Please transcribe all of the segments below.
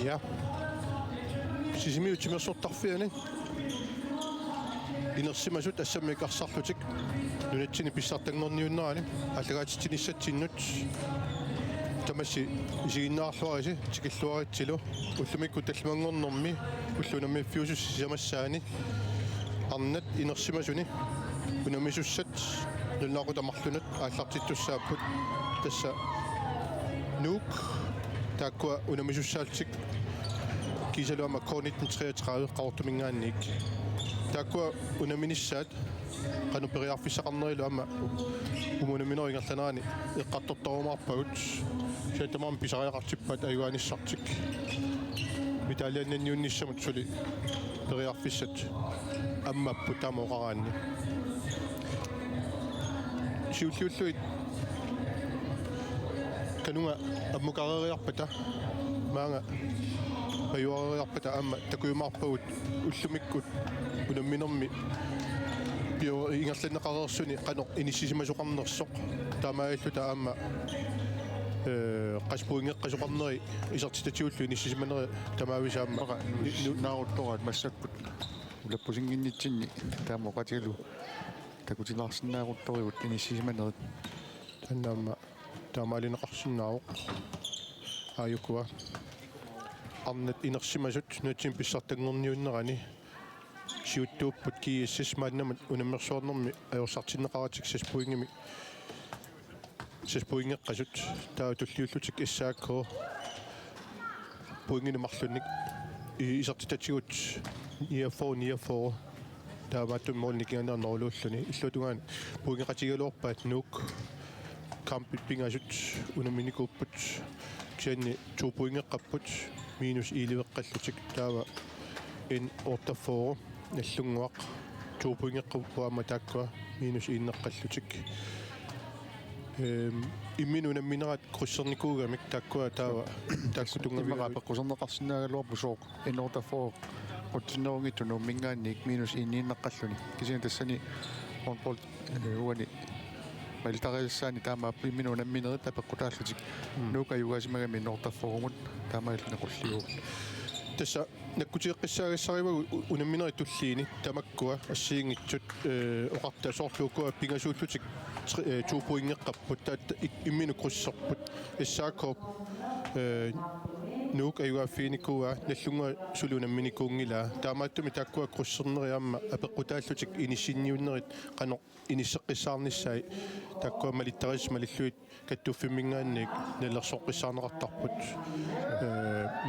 Ja. Sisimi utimersortarfiani. Inersimasut assammiqarsarlutik. Nunatsini pissartangorniunnerani. Allagaatitsinissattinnut. Tamassi isiginnaarluarisi tikilluaritsilu. Ullumikku tallmangornermi. Ullunammiiffiusus sisamassaani. Arnat inersimasuni. Unamisussat. Nullaaqutamarlunat aallartittussaapput. Tassa nuuk. Taakua unamisussaaltik. Kisaluama K1933 qaortumingaannik. Taakua unaminissaat qanuperiarfissaqarnerilu amma umunamineringerlanaani eqqartortorumaarpagut saatamaam pisariaqartippaat ayuanissartik Italiannanniunnissamut suli periarfissat ammappu taamoqaraanni siulliulluit kanunga ammuqareriarpata maanga ayuareriarpata amma takuumaarpagut ullumikkut unamminermi pio ingerlanneqareersuni qanoq inissisimasоqarnersoq taamaailluta amma qaspuingeqqasuqarneri isertitatiullu inissisimaneri tamaavisaamma naaruttorat massakkut ulappusinginnitsinni taamoqatilu takutilaarsinnaaruttorigut inissisimanerit tannaamma taamaalineqarsinnaaruq aayukua arnat inersimasut nuatsin pissartangorniunnerani siuttuupput kiissis maannamat unammersuarnermi ajorsartinneqaratik saspuingeqqasut taatulliullutik issaakko puinginumarlunnik isertitatigut niafor taamaattummoornikianerneruluulluni illutungaan puingeqatigaluorpaat nuuk kampit pingasut unamminikuupput kianni tuupuingeqqapput minus iiliveqqallutik taava in ortaforo nallunguaq tuupuingeqquppuama taakkua minus iinneqqallutik imminunamminerat krussernikuugamik taakkua taava taakkutungaviga peqqusernеqarsinnaagaluarpu sooq in ortaforo qutsinnerungittu mingaannik minus iinniinneqqalluni kisina tassani onpol uani Maltarisaani taamaappi imminunamminerit tapeqqutaallutik nuuka yugaasimagammi in ortaforumut taamailnequlliu tassa nakkutiiqqissaagiссаривагу unammineritulliini tamakkua assiingitsut oqarta soorluukua pingasuullutik tuupuingeqqapput taat imminu krusserput issaakkoop nuuk ayuaaffiinikua nallunga sulunamminikuungilaa taamaattumi taakkua krusserneriamma apeqqutaallutik inissinniunnerit qanoq inisseqqissaarnissaai taakkua malittaris malilluit kattuuffimmingaannik nallersoqqissaarneqartarput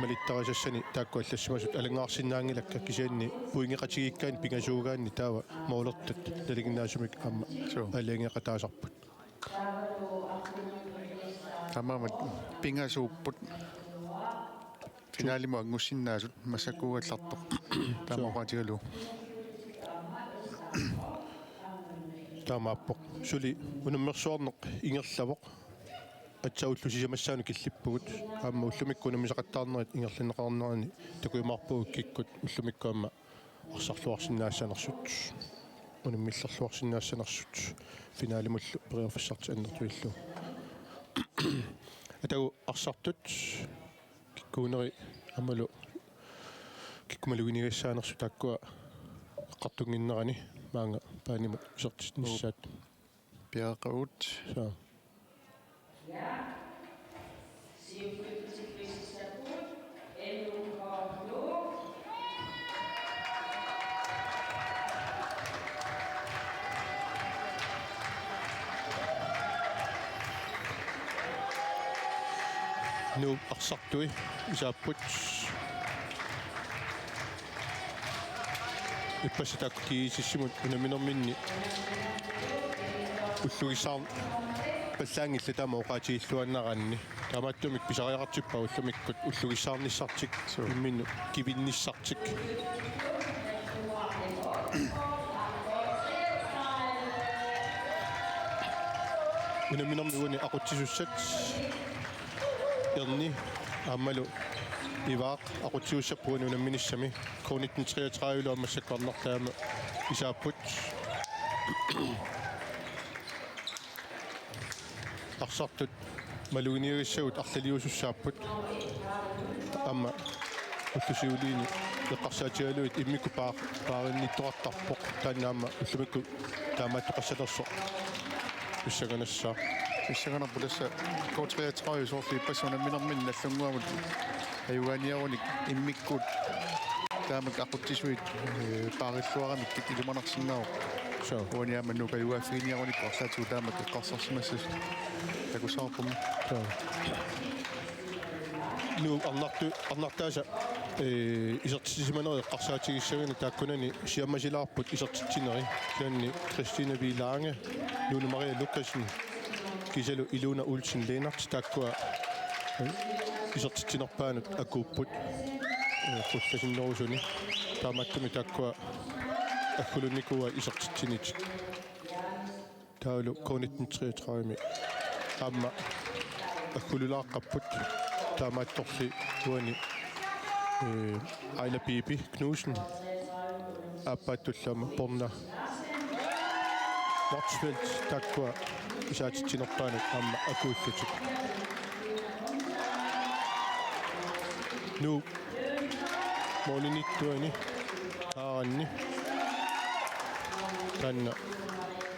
malittarisassani taakkua allassimasut alangaarsinnaangilakka kisianni puingeqatigikkaan pingasuugaanni taava moolertat naliginnaasumik amma алиангеқатаасарпут тамаамат пингасууппут финалиму ангуссиннаасут массакуугалларто тамаақатигалу таамааппоқ сули унаммерсуарнеқ ингерлавоқ атсауллусисамассаану киллиппугут аама уллумиккуна мисақаттаарнерит ингерлиннеқарнерани такуимаарпугут киккут уллумиккуамма арсарлуарсинаассанерсут унаммиллерлуарсинаассанерсут финалимуллу периорфассарти аннертуиллу атагу арсартут киккуунери амалу киккумалугинигассаанерсу тааккуа эққартунгиннерани маанга паанимут исертитниссаат пиақаут са nu arsartui isaapпут иппасатааккиисиссимут унаминерминни уллугисаар паллаангилла таама оқаатигиллуаннаранни таамааттумик писариақартиппа уллумиккут уллугисаарниссартик имминну кивинниссартик унаминермигуни ақутсисуссат ерни ааммалу иваақ ақутсиуссаппугуни унамминиссами COVID-19 аммассаккарнартаама исааппут арсартут малугиниерissагут арлалиусуссааппут амма уллусиулиини эққарсаатигалуит иммикку пааринниттоқартарпоқ тааннаама уллумикку таамааттоқассалерсо уссаганассаа иссаганарпуласса K33 сорли пассунамминермин наллунгуамут аюганиаруник иммиккут таамак ақуттисуит паариллуарамик китилуманарсиннао so уаниама нукаюаффигиниаруник орлаату таамак эққарсарсимассас такусаарпум so nu арнартааса исертисиманери эққарсаатигиссагани тааккунани сиаммасилаарпут исертитсинери таанни Кристина Виланге Луна Мария Лукасен кисалу Илуна Улсен Ленарт тааккуа исертитсинерпаанут акууппут фулласиннерусуни тааматтуми тааккуа аккулунникуа исертитсинит таалу COVID-19 амма аккулулааққаппут таамаатторли туани Айла Биби Кнуsen аппаттуллама порна Вартсвелт таккуа исаатитсинерпаанут амма акууллутик ну молиниттуани ааранни танна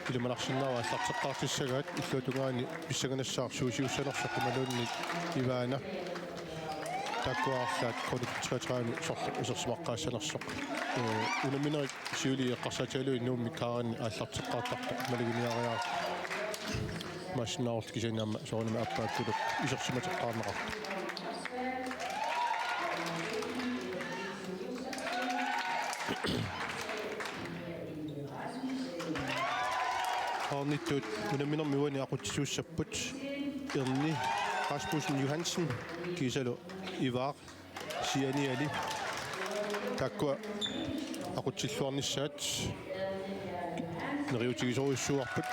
илуманарсиннаава аллартеққартиссагаат иллуутугаани писсаганассаар суусиуссанерсоққумалуунни иваана таккуаарлаат COVID-19 сорлу исерсимаққаассанерсоқ унаминерик сиули эққарсаатигалуи нуумми каарани ааллартеққартартоқ малигиниариаа машинаарт кисанаама соонама аппааккулук исерсиматеққарнеқарт Arnittut unamminermiuani aqutsisuussapпут erni Rasmussen Johansen kisalu ivaaq sianiali takkua aqutsilluarnissaat neriutigisoruissuarput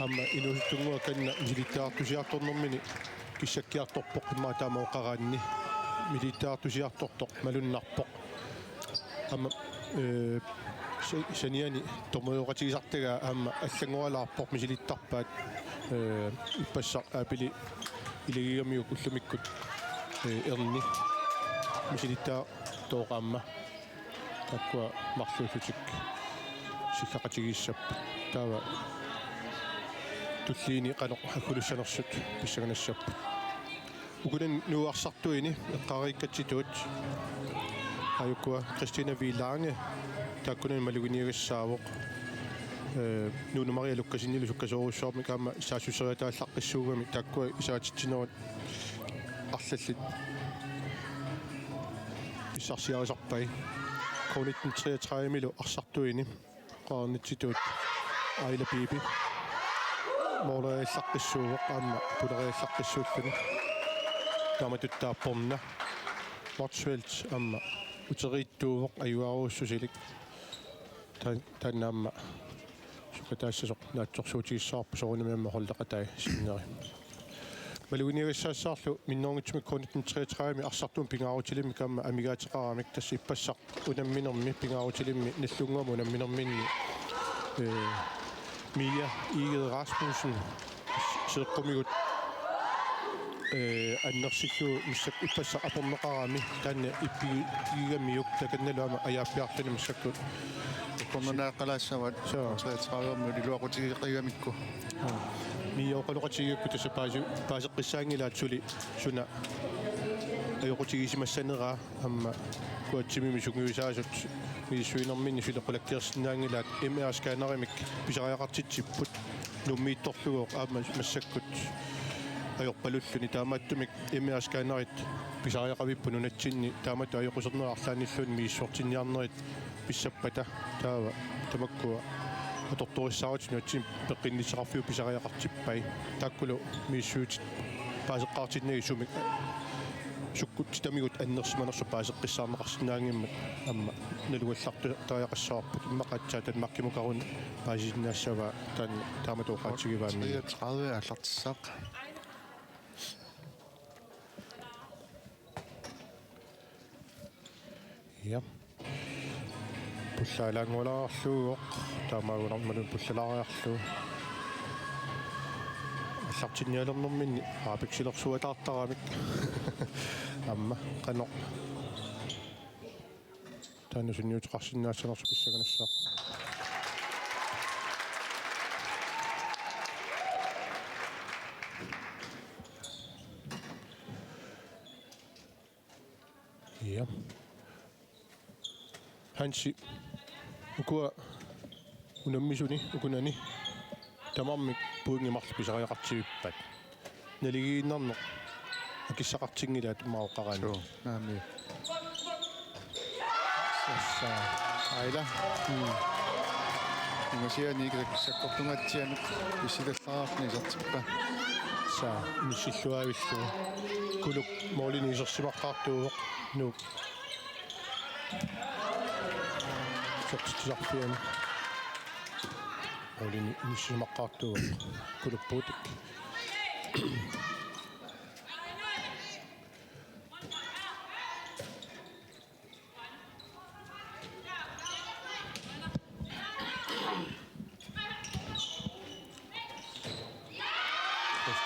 amma inusutungua kanna militaartusiartornermini kissakkiartorpoq imma taama oqaraanni militaartusiartortoq malunnarpoq amma saniani tormuoqatigisartaga amma аллангуалаарпор мисилиттарпаат иппассар аапили илагигамиук уллумиккут ерни мисилиттаа тооqaamma таккуа марлуулутик силлақатигииссап таава туллиини канеқ аккулуссанерсут писсаганассап угунан нуарсартуини эққариккатситуут аюккуа Кристина Виланге таккунан малугиниериссаавоқ Луна Мария Лукасен суккасоруссуарми каама саасусериатааллаққиссуугами таккуа исаатитсинерат арлаллит исарсиарисарпай COVID-19 милу арсартуини qaarnitsituut Айла Биби моолааллаққиссууоқ аама пулериаллаққиссууллуни тааматуттааппорна Вартсвелт аама утерииттуувоқ аюаруussусилик тааннаама сукатаассасоқ наатсорсуутигиссаарпу соорунамиамма холлақатай синнери малугиниериссаассаарлу минноонгитсуми COVID-19 арсартуун пингаарутилимми каама амигаатеқарамик тасса иппассақ унамминерми пингаарутилимми наллунгуама унамминерминни Mia Iged Rasmussen сеққумигут аннерсиллу миссак иппасса апорнеқарами таанна иппигигамиук таканналуама аяаппиарлани миссаккут коммунаақалаассават саатраавэрму лилуақутигиқигамикку миоқалоқатигиакку тасса паасеққиссаангилаат суна аюқутигисимассанераа амма куатсимими сунгуисаасут мисуинерминни сулеқулаккиерсинаангилаат MR-сканеримик писариақартитсиппут нуммиитторлугоқ аама массаккут ajorpalullu taamaattumik imiaskaanerit pisariaqavippu nunatsinni taamatu ajoquserneraarlaanilluun miissortinniarnerit pissappata taava tamakkua atorturissaarut nuatsin peqqinnissaqarfiu pisariaqartippai taakkulu miissuut paaseqqaartinnagi sumik sukkut tamigut annersimanersu paaseqqissaarneqarsinnaangimmat amma naluallartu taajaqassаарput immaqatsaatan markimukarun paasinnaassava taan taamatuuqaatigivaami 33 аллартиссаақ ja pullaalaangualaarluuq taamaagunarmalun pullalariarlu аллартинниалернэрминни аапиксилерсуатаартарамик амма qano таана сунниутеқарсинаассанерсу писсаганассаа ja Hansi ukua unammisuni ukunani tamarmik puingimarlu pisariaqartigippat naligiinnarneq akissaqartingilaat maoqqarani наами сасса айла имасиани кисаккортунгатсианут писсилаллараарни сартиппа са миссиллуавиллу кулук моолини исерсимаққартууоқ нук сортитсарфиан моолини исерсимаққартууоқ кулуппуутик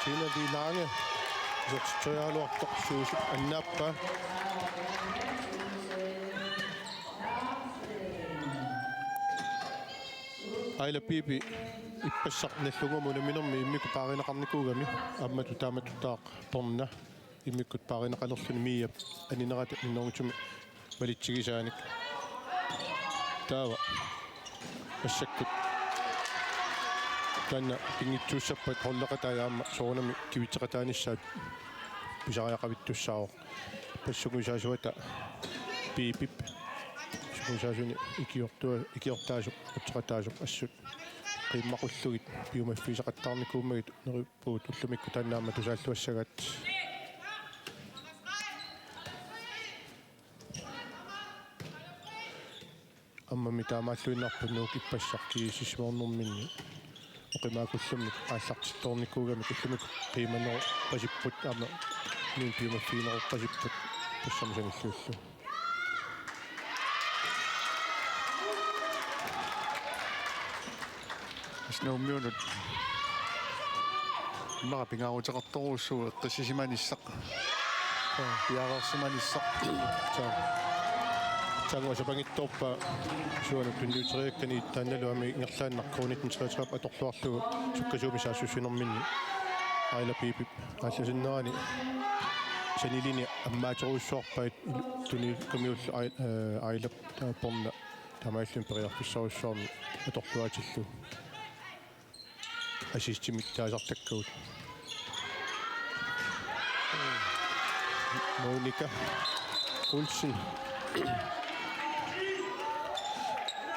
Christina die lange зертиалуартоқ суусуп аннааппа айла пипи иппассарналлугумуна минерми иммику пааринеқарникуугами аммату тааматтутаақ торна иммиккут пааринеқалерлуни миап анинерата минноргутуми малитсигисааник таава ассаккут танна пингитсууссаппат холлеқатаяамма соорнами кивитсеқатааниссаат писариақавиттуссаавоқ пассугусаасуата пипип сугусаасуни икиортаасук утсеқатаасук ассут қиммақуллугит пиумаффисеқаттаарникууммагит нериппуут уллумикку таннаама тусааллуассагат аммами таамааллуиннарпу нуук иппассар киисисмоорнэрминни оқимаакуллумик ааллартитторникуугами куллумик қиманнер пасиппут ама нин пиумаффинер пасиппут тассамисаниллууллу сноммиунут мара пингаарутеқарторуссуу эққиссисиманиссақ пиарерсиманиссақ Tango sapangittorpa suanu tunniuteriakkani taannaluami ngerlaannarkuunit 33 atorluarlugu sukkasuumi saassussinerminni aila pipip aallusinnerani sanilini ammaateruussuarpait tuni kamiullu aila porna tamaallun periarpissaruussuarmi atorluatillu assistimik taasartakkuut Monika Olsen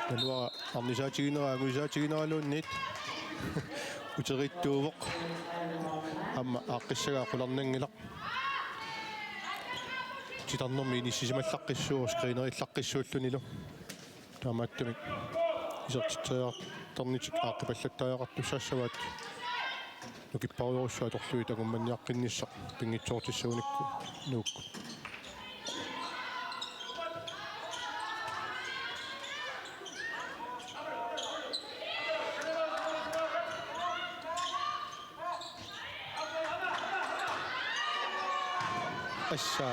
Nalua arnisaatigineraanguisaatigineraluunnit uterittuuvoq amma aaqqissagaaqqularnangilaq titarnermi inissisimallaqissuur skriinerillaqqissuullunilu taamaattamik isertitriartarnitik aaqqipallattajaqartussassavaat nukipparuyorussuat orlui tagummanniaqqinissaq pingitsoortissaunikku nuukku Assa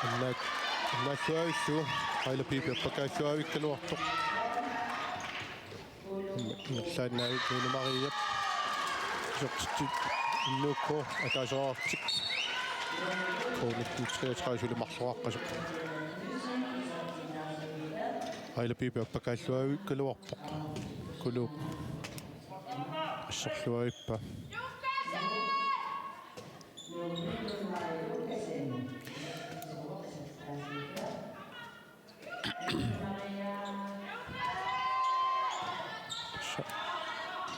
annaattuavillu aila piipi appakaаллуавиккалуарtoq нерлааннаи туунумариап сортит иннуукко атаасораартик коониттриатраасули марлуаққасоқ aila piipi appakaаллуавиккалуарpoq кулуу ассерлуариппа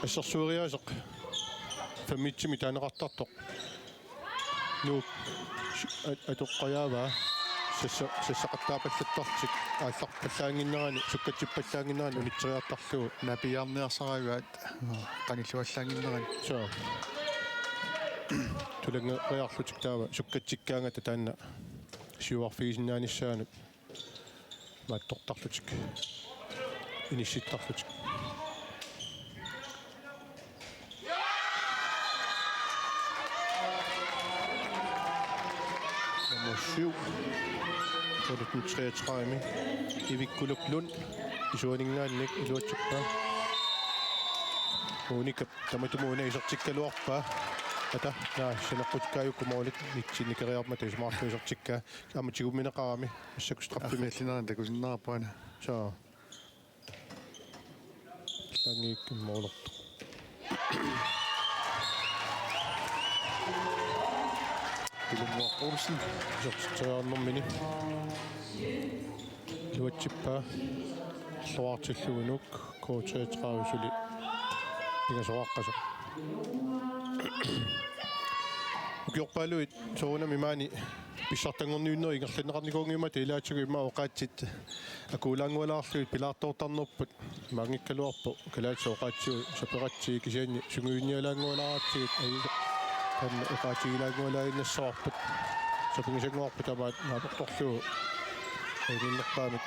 Ассерсуариасеқ фаммитсими таанеқартартоқ нуу атоққаяава сассақаттаапаллаттартик аалларпаллаангиннерани суккатсиппаллаангиннерани унитсериартарлугу напиарниарсараваат каниллуаллаангиннерани соо туланга реарлутик таава суккатсиккаангата таанна сиуарфигисиннааниссаанут мааттортарлутик инисситтарлутик Syv. Så er det den 33. Ivikkuluk Lund. Isuaningaannik iluatsippa. Unikap tamatumauna isertikkaluarpa. Ata naa sanaqqutkaayukkumaulit nitsinnikeriarmata ismaarlu isertikka amatigumineqarami assakustrappimi аффилинеран такусиннерапаана saa langiikkummoorlertu пилумуаққулсин isertitteriarnermini iluatsippa луартиллугунук K33-сули пигасоқаққасо укиорпаалуит соонами маани писсартангорниуннери ингерланеқарникуунгима тилаатигуима оқаатсит акуулаангуалаарлуит пилаартоортарнерпут маангиккалуарпо калаатсо оқаатсиу саператсии кисианни сунгуинниалаангуалааратсигит аиса танна оқаатигилаангуалаиннассоорпут сапингисангуарпут тамаат наапорторлугу аининнерпаамик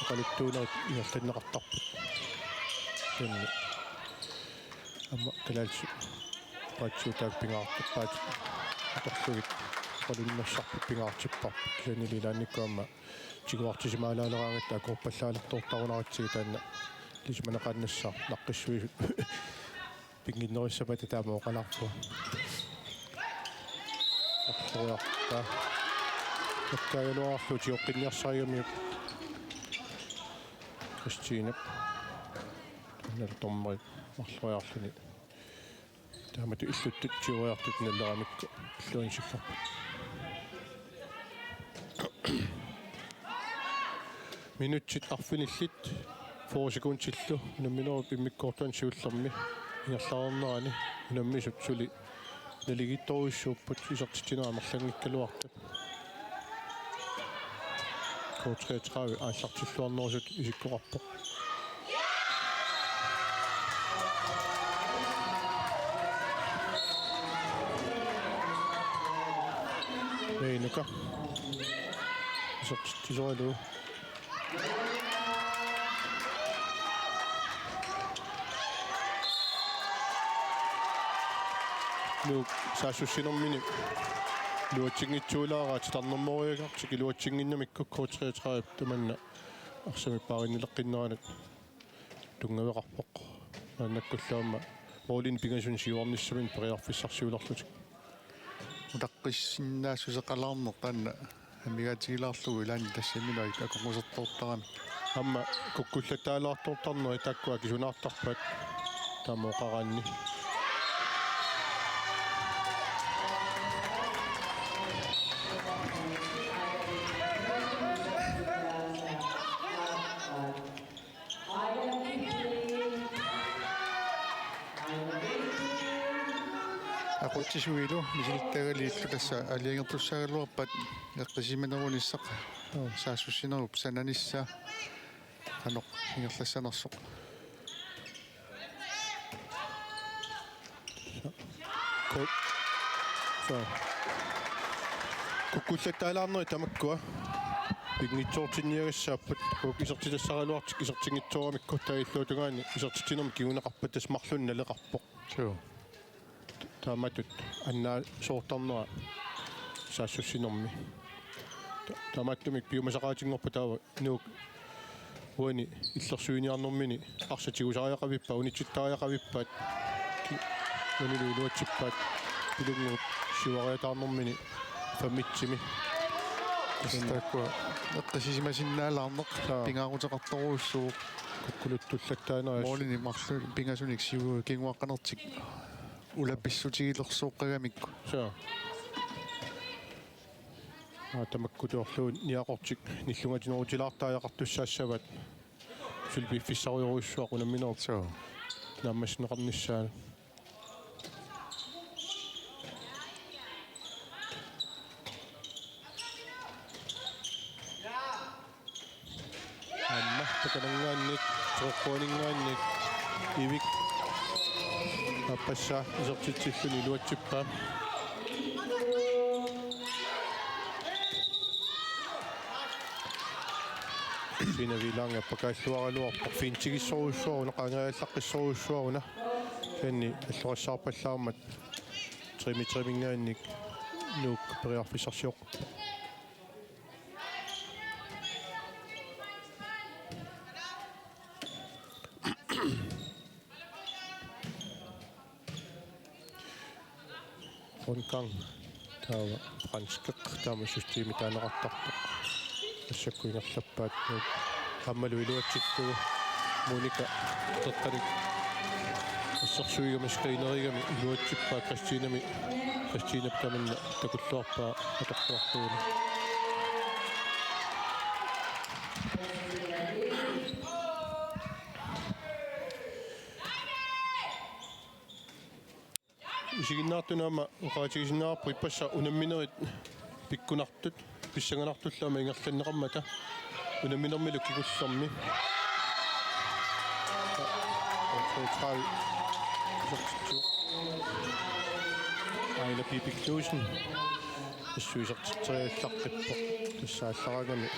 оқалуттуунерит ингерланеқартарпут танна amma kalaatsu paatsuutaak pingaartuppaat atorlugit qalunnassarput pingaartipparput kianililaannikkuamma tiguartisimaalaaleраангат акорпаллаалерторtarunaritsigu таанна лисманеқааннассаа наққиссуисут пингиннерissapata таама оқаларпу арлуяарта таккаалуарлу тиоққинниарсариумиук Кристина нэртоммай марлуяарлуни таамату иллуттут тиуриартут наллерамикку иллуинсилларпу минутсит арфиниллит 4 секундсиллу намминеру пиммиккоортуан сиуллерми ингерлаарнерани наммисут сули налигитторуиссууппут исертитинера марлангиккалуартут K33 ааллартиллуарнерусут исиккоқарпоқ Nuka. Tisorilu. Nu saasussinermini luatsinngitsuulaaraat tarnermoriagartik luatsinginnamikku K33 tamanna arsamippaarinneleqqinneranat tungaveqarpoq annakkullaamma roolin pingasun siuarnissamin periarfissarsiulerlutik утаққиссиннаассусеқалаарнер таанна амигаатигилаарлугу илаани тассаминуик акоқусертоортарами амма куккуллатаалаартортарнери таккуа кисунаартарпат тамооқараанни aqutsisuilu misiltagalliillu tassa aliangерtussaaгалуарпат эққисиманерунissaq саассуссинеруп сананисса аноқ ингерлассанерсоқ куккуллатаалаарнери тамаккуа пигнитсоортинниагассааппут исертитассаралуартик исертингитсоорамикку таиллуутугаани исертитинерми кигунеқарпат тас марлун налеқарпоқ тааматут аннаа соортарнера саассуссинерми тааматтумик пиумасақаатингорпу таава нуук уани иллерсуиниарнэрмини арсатигусариақавиппа унитситтариақавиппаат унилуилуатсиппаат пилунгуп сивариатаарнэрмини фаммитсими кастаккуа эққисимасиннаалаарнеқ пингаарутеқарторуussuu куккулуттуллаттаанерас моолини марлу пингасуник сиву кингуаққанертик улапписсутигилерсууққагамикку саа тамаккутуорлуун ниақортик ниллунгатинерутилаартааяқартуссаассават сулпиффиссаруйоруйссуақ унамминерт So. нааммаснеқарниссаана амма таканангаанник тоққуанингаанник ивик аппасса исертитсиллуни луатсиппаа Siinä viilanga pakailuarluarpoq fiintigissoruussuaruna qaangaallaqissoruussuaruna kanni аллуассаарпаллаармат тримингаанник нук периарфисарсиоқ Hongkong taava franskek taama systeemi taanaqartarpoq ассаккуингерлаппаат хаммалу илуатситтугу Моника тоттарик ассарсуигами скринеригами илуатсиппаа Кристина таманна такуллуарпаа аторпуартууна исигиннаартунаама уqaатигисиннаарпу иппасса унамминерит пиккунартут писсаганартуллаама ингерланнеқармата унамминермилу кигуллэрми трай айла пипиклуусен иссуисертитсериаллаққиппо тассаалларагами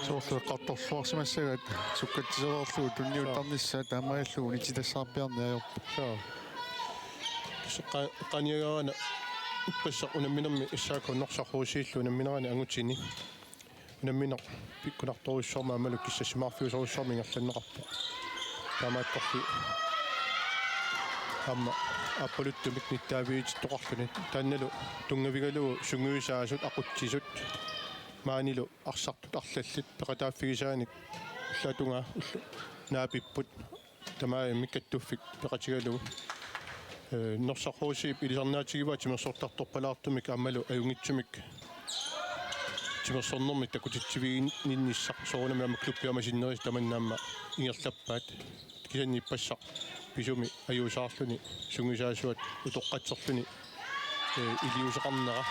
соорлуэққарторлуарсимассагат суккатсисеерлуу тунниутарниссаа таамааллугу нититассаарпиарниаёрпу qaниагаана иппассақ унамминерми иссаакуннорсарруусииллу унамминерани ангутини унамминер пиккунарторуссорма амалу киссасимаарфиусоруссорми ингерланнеқарпо таамаатторли амма аполуттумик ниттаавиититтоқарлуни таанналу тунгавигалугу сунгуисаасут ақутсисут маанилу арсартут арлаллит пеқатааффигисааник уллаатунга наапиппут тамаа миккаттуффик пеқатигалугу норсарруусип илисарнаатигива тимерсортарторпалаартумик аммалу аюнгитсумик тимерсорнэрмик такутитсивигин нинниссақ соорунами ама клуппиамасиннерис таманнаама ингерлаппаат кисанни иппассақ писуми аюусаарлуни сунгисаасуат утоққатсерлуни илиусеқарнера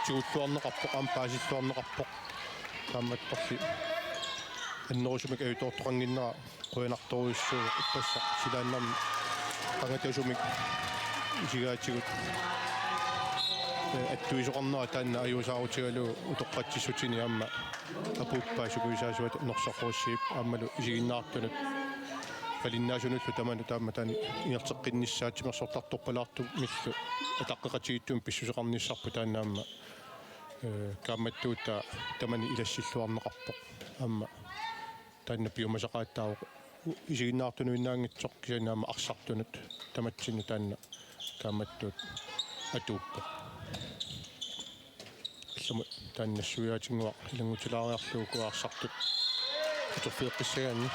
тигуллуарнеқарпоқ ампаасиллуарнеқарпоқ тааматторли аннерусумик аюутоортоқангиннера қуянарторуйссуу иппассақ силааннарми qangatасумик сигаатигут аттуисоқарнера таанна аюусаарутигалу утоққатсиссутини амма апуппаа сугуисаасуат норсарруussiip аммалу исигиннаартунут калиннаасунуллу таману таама таани ингертеққинниссаатимерсортарторпалаарту миллу атаққеқатигиттуум писсусеқарниссарпу тааннаамма кааматтуута тамани илассиллуарнеқарпоқ амма таанна пиумасақааттаавоқ исигиннаартунуиннаангитсоқ кисанаама арсартунут таматсину таанна кааматтуут атууппа иллума тааннассуяатингуа илангутилаариарлуу куаарсартут утерфиэққиссагаанни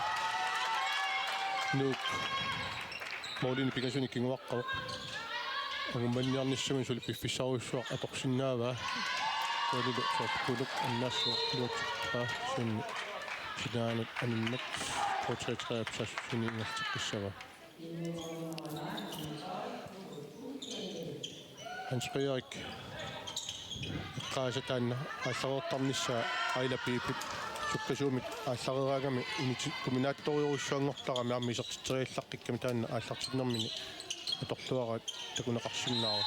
нук моолини пигасуни кингуаққава агумманниарниссугун сули пиффиссаруйссуа аторсиннаава колилу соорпулук аннаассуа луатсиппаа сунни сидаанут аниммат протреатреапсассуни ингертеққиссава Hans-Erik qaasataanna аллареэртарнissaa айлапиипит суккасуумик аалларераагами инити коммунаатториорусsuangortarami арми исертитсериаллаққикками таанна ааллартиннэрмини аторлуараат такунеқарсиннаава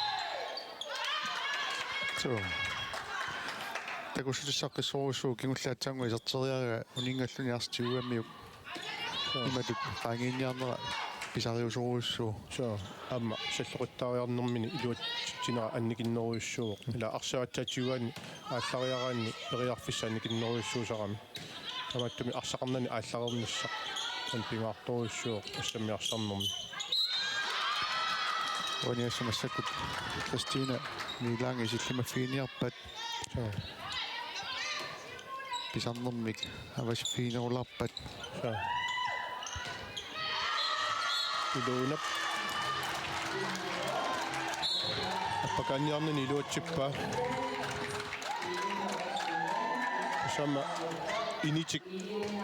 So. Такусулиссаққиссоруссуу кигуллаатсаангу исертериарага унингаллуни арстиуаммиук иматут qaangiinniarnera писариусоруссуу so амма саллоқуттаариарнэрмини илуатсинера анникиннеруйуссуу ила арсаатсаатигуани ааллариараанни периарфиссаанникиннеруйуссуусарами таматтуми арсақарнани аалларерниссақ ан пингаарторуйуссуу ассаммиарсарнэрми ониассамассакут Кристина милаанги силлимаффиниарпат писарнэрмик авасфиинеруларпат илуунап аппакаанниарнани илуатсиппаа sama initik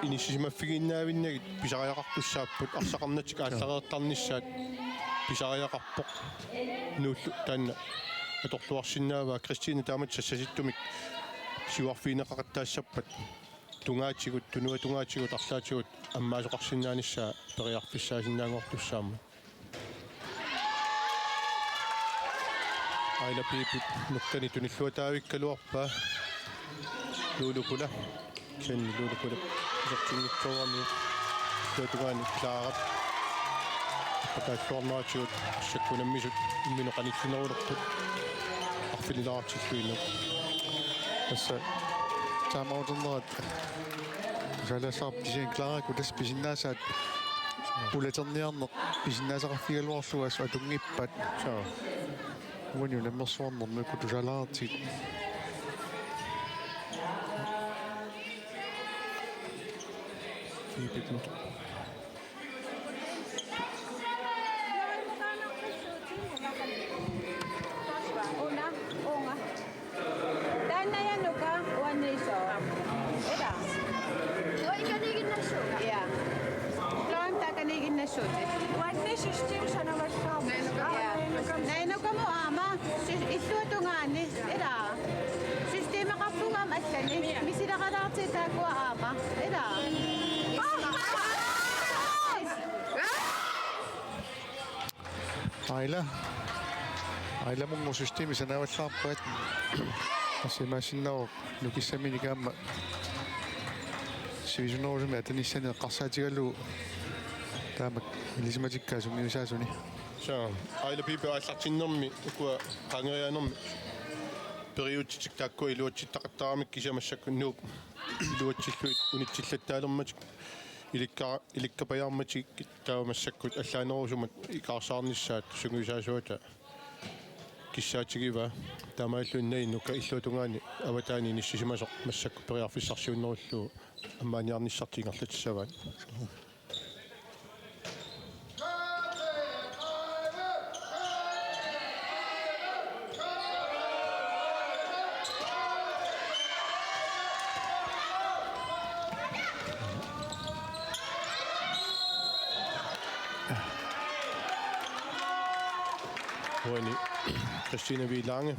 inissisimaffigиннаавиннагит писариақартуссааппут арсақарнатик ааллареэртарнissaат писариақарпоқ нууллу таанна аторлуарсинааваа Кристина таамат сассаситтумик сиуарфинеқақаттаассаппат тунгаатигут тунуатунгаатигут арлаатигут аммаасоқарсинааниссаа периарфиссаасиннаангортуссаама айла пипут нуккани туниллуатаавиккалуарпаа луулукула кен луулукула жортингитсоорами туатугаани клаарат патааллуарнаатигут саккунаммисут имминеқаниллунерулерпут арфилилаартиллуиннут Tässä saamaudunnerat salaasaar pisien klaaraku tas pisinnaassaat ulaterniarneq pisinnaasaqarfigaluarluas atungippat saa uani ulammersuarnermi kutusalaartik пипит Aila mungu systeemi sanavallaarpuat assimaassinnaruq nukissamini kaamma sivisunnerusumi atanissani eqqarsaatigallu taamak ilismatikkaasumi usaasuni saa aila pipi aallartinnermi ukua qangerianermi periutitik taakku iluatsittaqattaramik kisamassakku nuup iluatsilluit unitsillataalermatik ilikkapajaarmatik taamassakku allaanerusumat ikaarsaarnissaat sunguisaasuata киссаатигива таамааллуиннаиннука иллуутунгаани аватаани ниссисимасоқ массакку периарфиссарсиуннеруллу аммааниарниссартингерлатиссаваат Huoni Christina Vilange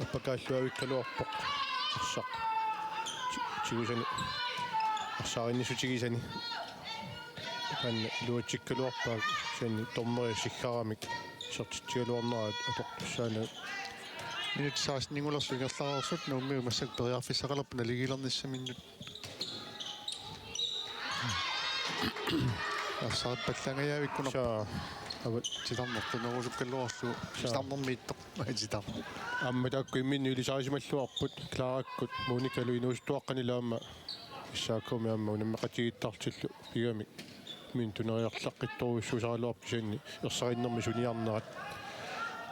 appakaalluavikkaluarpoq assaq tigisani assaarinnisutigisani kanna luatsikkaluarpaa sanni tormeri siggaramik sertitigaluarneraat atortussaana minut saasningulersuingerlararsut nuummiu massak periarfissaqalerpuna ligilernissaminut assaarat pallangajaavikkuna saa avat sitarnertunerusukkalluarlu sitarnermiittoq maititar амматаакку имминни илисаарисималлуарпут клааrakкут муникалу инуустуаққанилаама иссааккуми амма унаммеқатигиттартиллу пигами мин тунериарлаққитторуссусаралуарпи санни ерсариннерми суниарнерат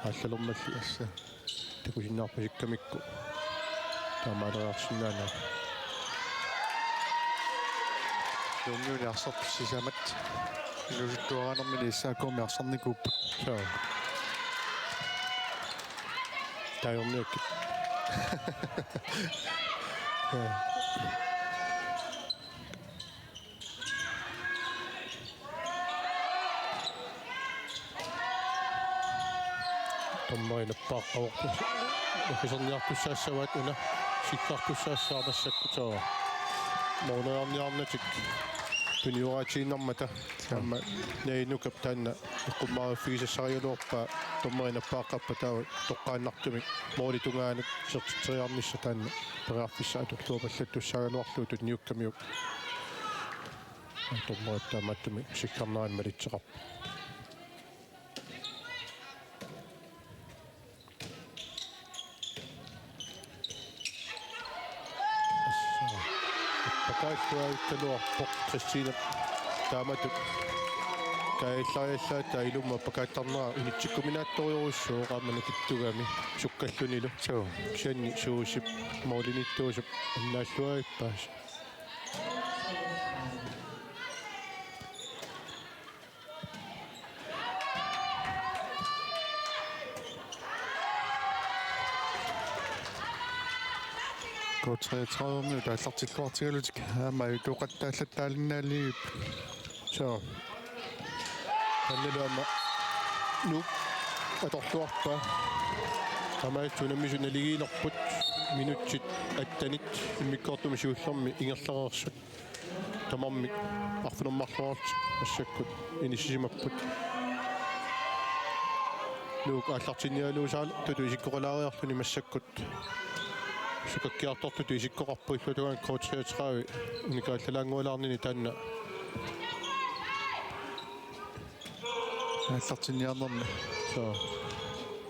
ааллалермалли асса такусиннаарпа сиккамикку таамаалериарсинаана юумиуни арсартуссисамат инусуттуаранермини иссааккуми арсарникууппут saa таёрниакки томмарина пааққаворту офисерниартуссаассаваат уна сиккартуссаассаамассакку моонеарниарнатик туниураатииннармата таама наинукап таанна иккуммааффигисассариалуорпаа томмарина пааққаппа таа тоққааннартумик моолитунгаанак сертитериарнисса таанна периарфиссаа турлуупаллаттуссаагалуарлуу тутниуккамиук томмарит таамааттуми сиккарнеран малитсеқар пакааллуавиккалуарпоқ Кристина тааматут каиллариаллаат таилумма пакааттарнера унитсиккуминаатториуруссуу qaamana kittugami sukkallunilu соо ксанни суусип маулиниттуусуп аннааллуавиппаас Gå 33 minutter, allартиллуартигалутик аамаа туоқаттааллаттаалиннаалигип Så handler det om nu atorluarpa amaatsunammisuna ligiilerput minutsit attanit immikkortumi siullermi ingerlareersut tamarmi arfunermarluart assakkut inissisimapput nuuk aallartinialuusaal tutu isikkoqalaariarluni massakkut sukakkiartortu tu isikkoqarpuillutugan coach-33 unikaallalangualaarnini taanna allартинниарнерми so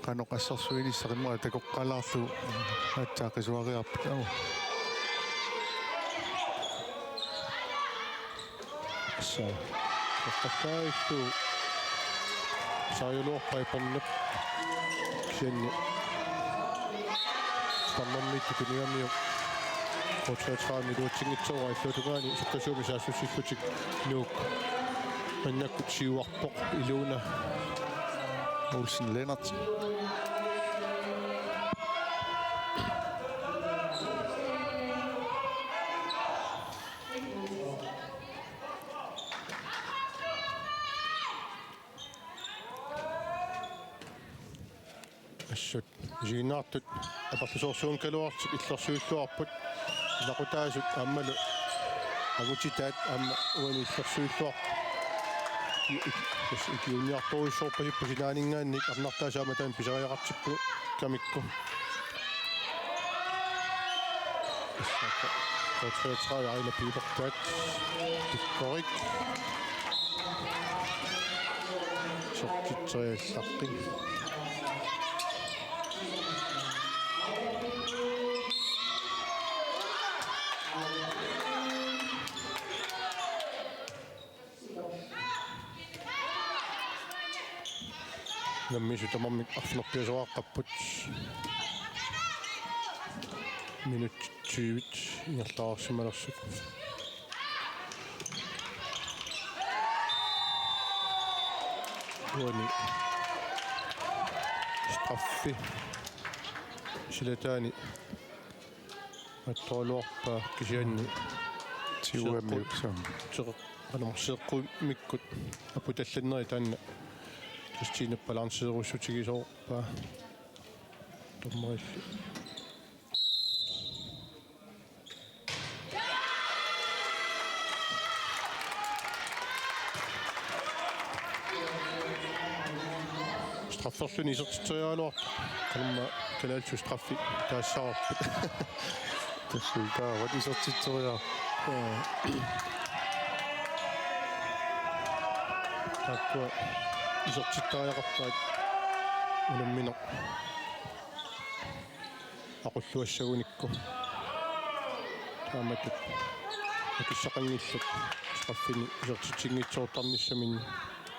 qanoqassarsuinissaqimma takoqqalaarlu атсаақисуариарпут ау so qaqqaaistu saayuluorpai pornep kianni tammarmiittu tunigammiu coach-33 luutsingitsoora illuutugaani sukkasuumi saassussилlutik nuuk annakkut siuarpoq iluuna Olsen Lennart assut isiginnaartut апарлусуорсуун калуартик иллерсуиллуарпут лакутаасут аммалу агутитаат амма уани иллерсуиллуар икиуниарторуйссоорпасиппу силаанингаанник арнартаасаама таан писариақартиппу камикку иссака котрецраа айла пилертаат тиккорик сортитсериаллартин наммису тамармик арфнерпиасоааққаппут минут 20 ингерлаарсималерсут уани страффи силатаани атторлуарпаа кисианни тиуамиуксам теқ анамарсеэққумиккут апуталланнери таанна Christine balancerussutigisoopa tommoillu strafferluni isertitoriaaluar kalma kanaaltu straffi taassararput тассултаа ватисертитсориаа таккуа исертиттариақарпаат унаммино aqulluassagуникку тааматут акиссақангиллут страффини исертитингитсоортарниссамин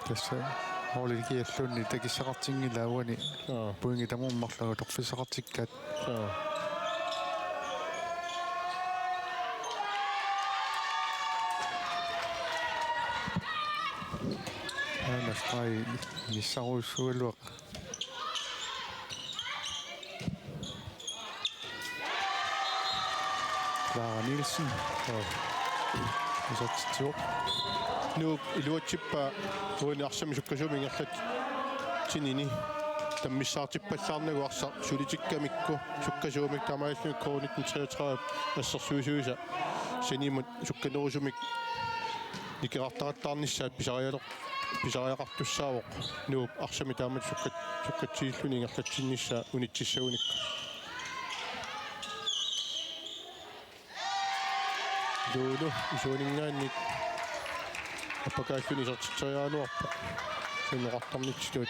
тасса хоолигиаллуунни такиссақартингилаауани пуинги тамууммарлага торфисақартиккаат настай ниссаруйссуалуақ Clara Nielsen исертитсуоқ нук илуатсиппа уини арсами суккасуми ингерлат тинини таммиссаартиппаллаарнагу арса сулитиккамикку суккасуумик тамааллуми коонитн 33 ассерсуисуиса синимут сукканерусумик никеартараттаарниссаат писариақартуссаавоқ нук арсами таамат суккатсииллуни ингерлатсиннisса унитсиссагуникку дуулу исуунингаанник аппакааллуни сертитсариаалуарпа синеқартарнитсилуут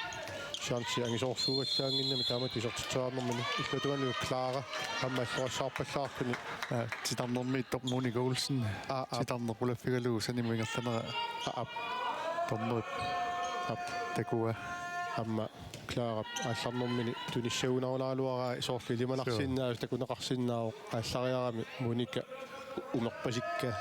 шанси ангисоорсуугаллаангиннами таамат исертитсариарнэрмини иллутугалу Клара аммааллуассаарпаллаартуни титарнэрмииттор Моника Олсен титарнерпулаффигалуу санимингерланера томмут такуа амма Клара аалларнэрмини туниссагунарунаалуараа соорли лиманарсиннаа такунеқарсиннаау ааллариарами Моника умерпасикка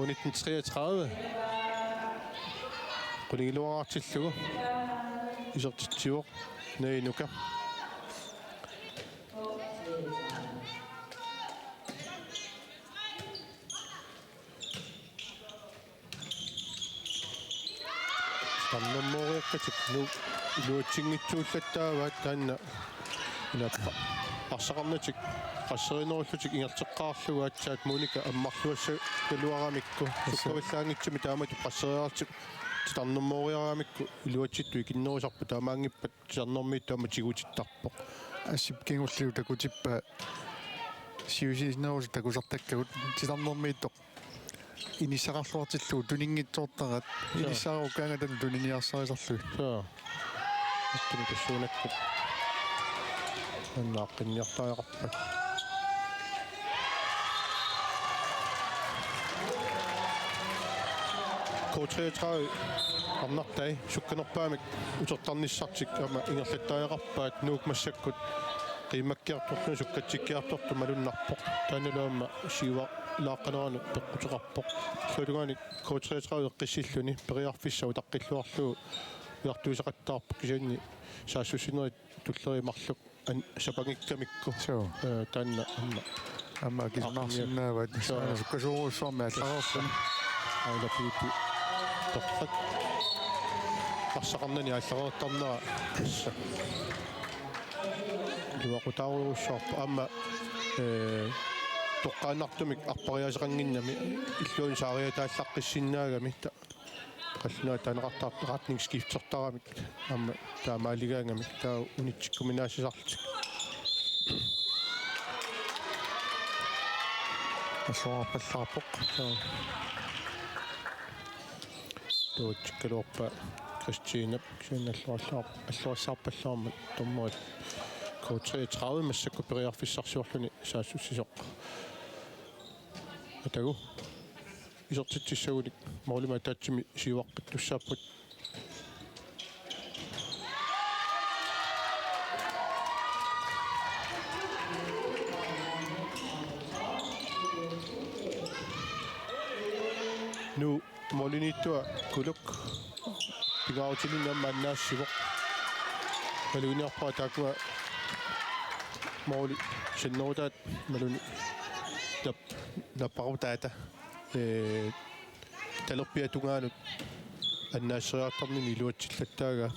Nummer 1933. Qunigiluaraartillugu. Isertittiuq nainuka. Tamnormoriaqqatik luutsiнгитсууллаттааваат таанна инаппа арсақарнатик qasserinerullutik ingerteqqaarlugu atsaat Monika аммарлуасса калуарамикку суккавиллаангитсими таамату qasseriartik тарнэрмоориараамикку илуатситту икиннерусарпу таамаангиппат сарнэрмиит таама тигутиттарпоқ ассип кингуллиу такутиппа сиусинерус такусартаккагут титарнэрмииттоқ инисақарлуартиллуу тунингитсоортарат инисаарукаангатан туниниарсарисарлуи аттуни тассуунаккут аннааққинниартааяқарпат K33 арнартай сукканерпаамик утертарниссартик ама ингерлаттааяқарпаат нуукмассаккут qimmakkiartorlu sukkatsikkiartortu malunnerpoq taanulaamma siuа laaqanaanu peqqutеқарpoq лулугаани K33 эққиссиллуни периарфиссау таққиллуарлугу уартуисақаттаарпоқ кисианни саассусинери туллеримарлук сапангиккамикку таанна амма кисмаарсиннаават суккасууруссуарми аллаарсани аулапипи тоққат арсақарнани аллареэртарнера исса Luaqutaaruussorpa amma toqqaanartumik arpariasaqanginnami illuun saariataallaqqissinnaagami qallunaa taneqartaartning skiftertaramik amma taamaaligaangami taa unitsikkuminaasisartik асуарпаллаарпоқ туутиккалуорпа Кристина аллуассаарпаллаарма томмуат K33 массакку периарфиссарсуарлуни саассуссисоқ атагу исертитсагулик маулима таатсими сиуаққит туссааппут ну молиниттуа кулук пигаутилинна маннаассивоқ малуниарпаа таакуа Mauli sennoutaat maluni napparutaata talerpiatungaanut annaasseriartarnini iluatsillattaaga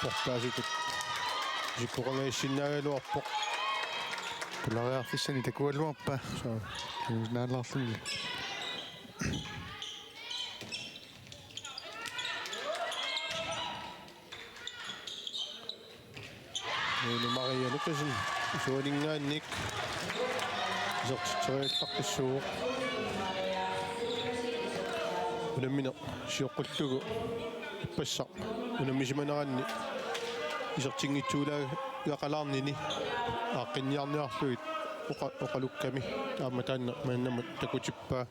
portaasikut sikkurangaissinnaagaluarpoq Kulariarfissani takualluarpa naalaarluni Maria Lukasen suulingaannik isertitteriallaqqissuuq unammina siоққуллугу иппассақ унаммисиманеранни исертингитсуулаа яқалаарнини ааққинниарниарлуит оқалукками таама таанна мааннама такутиппаа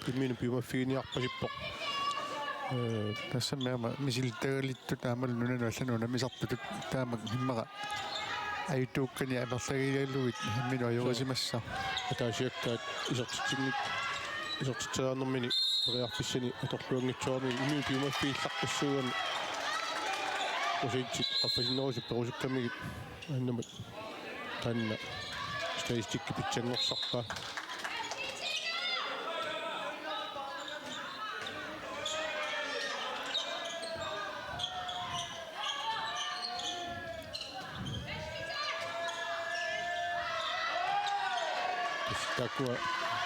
иммину пимаффигиниарпасиппоқ тассаммаама мисилтагалитту таамал нунану аллануна мисартутут таамак химмара аюттууккани аперлагилаллугит иммину аюрисимасса атаасиаккаат исертитсеернэрмини периарфиссани аторлуангитсуарни иммину пимаффигиллаққиссуугами усиитсит qaffasinerusip perusukkamigit аннамат таанна статистикки питсангорсарпаа такуа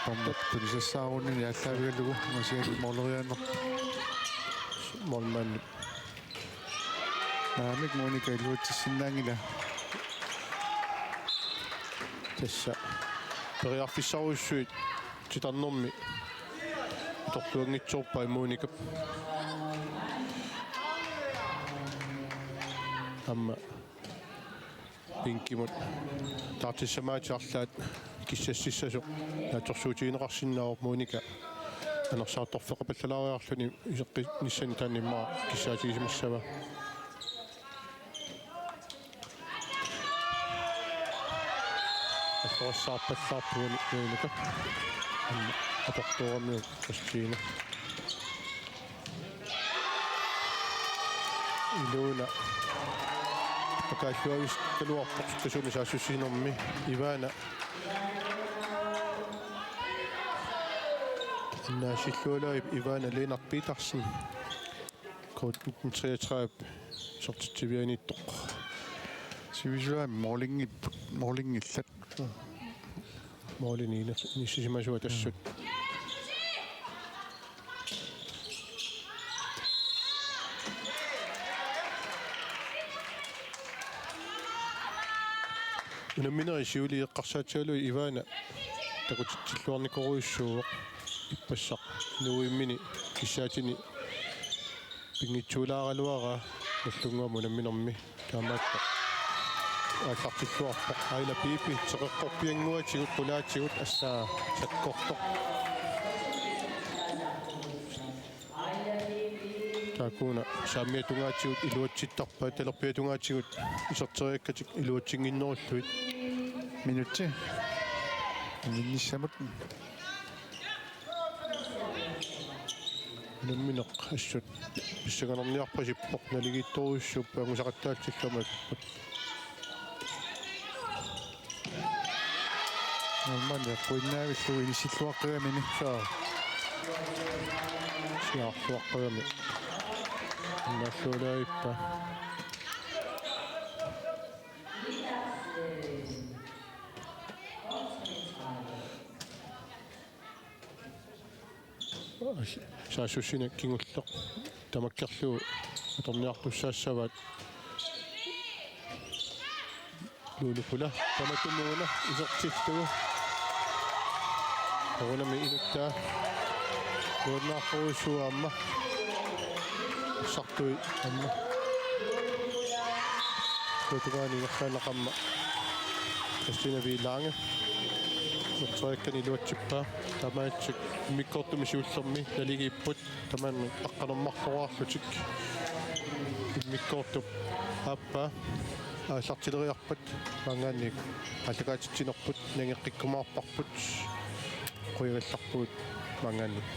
помматтулисассаарунни аллаавигаллугу масиали моолериаанер молман наамик Моника илуутсиннаангила тасса периарфиссаруссуит титарнэрми торлуангитсуурпаа Моника амма пинкимут таатиссамаатиарлаат киссассиссасо наторсуутигинеқарсиннаавор Моника анерсаартарфеқапаллалаариарлүни исеққи ниссани тааннимаа киссаатигисимассава ассориссаарпаллаарпугани нуунука апортуорамиу кристина илуна покааллуавис калуарпоқ тасуми саассуссинерми ивана наасиллуалаип ивана ленард питерсен код 33 сортитсивианиттоқ сивисуа морлингиллат моолинина ниссисимасуа тассут унамминери сиули эққарсаатиалуи ивана такутитсиллуарникоруиссууоқ иппассақ нуиммини киссаатини пингитсуулааралуара наллунгуаму унамминерми таамаатта ааллартиллуарпоқ айла пипи теқэққорпиангуатигут қулаатигут ассаа саккортоқ такуна саамиатунгаатигут илуатситтарпаа талерпиатунгаатигут исертериаккатик илуатсингиннеруллуит минутти минниссамут унамминеқ ассут писсаганерниарпасиппоқ налигитторуйссууппа ангусақаттаатсилламат нормально пойнаавиллуи инисиллуаққиамини саа сиарлуаққиами наллуулаиппа саасуссина кингуллеқ тамаккерлуу аторниартуссаассаваат лулупула таматумуна исертиттугу орунами инуттаа лууннааққоруссуаамма сартуи амма тутугаани нерсаалақамма кристина виланге нутсояккани луатсиппаа тамаатсик миккортуми сиуллерми налигииппут тамаанни аққанермарлуаарлутик миккортуп аппа ааллартилериарпат мангаанник аллагаатитсинерпут нангеққиккумаарпарпут қуигалларпут мангаанник